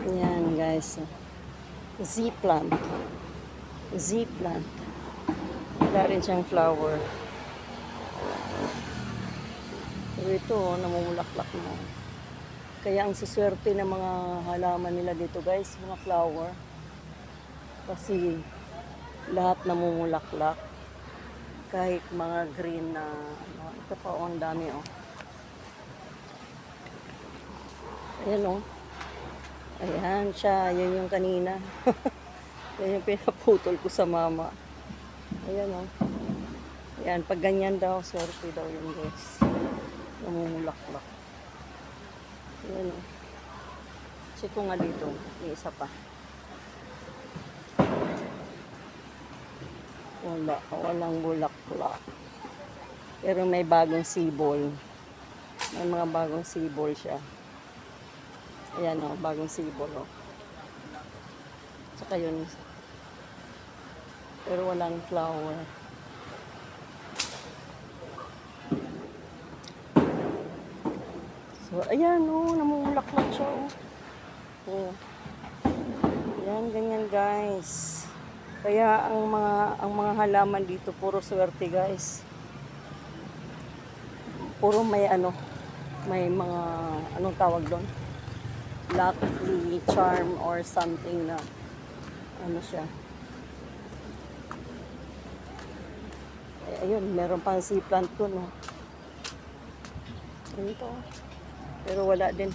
Ayan guys. Z-plant. Z-plant. Wala rin siyang flower. Pero ito, namumulaklak na. Kaya ang siswerte ng mga halaman nila dito guys, mga flower. Kasi lahat namumulaklak. Kahit mga green na, ito pa oh, ang dami oh. Ayan oh. Ayan siya, yan yung kanina. Yan yung pinaputol ko sa mama. Ayan o. Ayan, pag ganyan daw, swerte daw yun guys. Namumulaklak. Ayan o. Check ko nga dito. May isa pa. Walang bulaklak. Pero may bagong sibol. May mga bagong sibol siya. Ayan o, bagong sibol o. Tsaka yun. Pero walang flower. So, ayan o, namumulaklak siya o. Oh. Ayan, ganyan guys. Kaya ang mga halaman dito, puro swerte guys. Puro may may mga, anong tawag doon? Lucky charm or something na siya. Ayun, meron pang sea plant ko no. Ayun to. Pero wala din.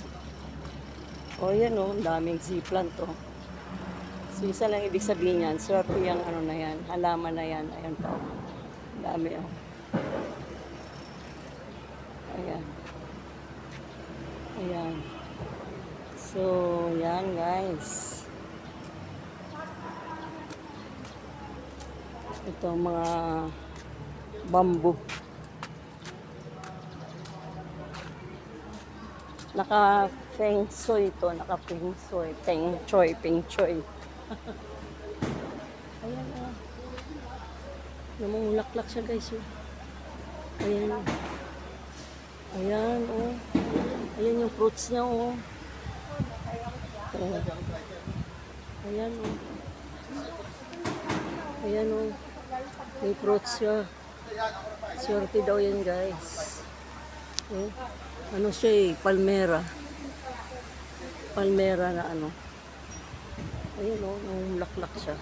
O yan o, daming sea plant to. So isa lang ibig sabihin yan, swerte yung na yan, halaman na yan. Ayun to. Dami o. Ayan. Ayan. So, yan guys. Ito mga bamboo. Naka feng shui ito. Naka feng shui. Peng choy. Peng choy. Ayan o. Namumulaklak siya guys o. Ayan. Ayan o. Ayan yung fruits niya o. Ayan o. Ayan o. May fruits siya. Swerte daw yan guys. Oh. Ano siya eh, palmera. Palmera na ano. Ayan o, namumulaklak siya.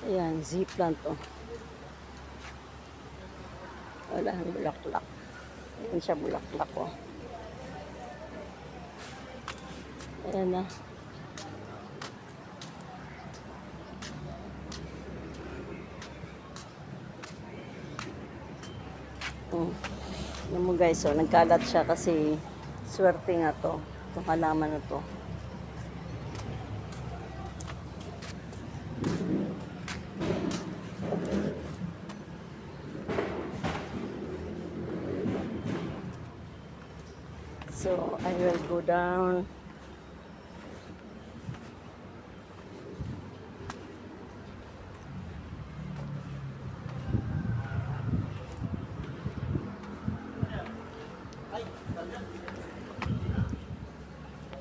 Ayan, Z-plant oh. Wala ang bulaklak. Ayan siya bulaklak oh. Ayan na. Alam mo guys, oh, nagkalat siya kasi swerte nga to. Itong halaman na to. So, I will go down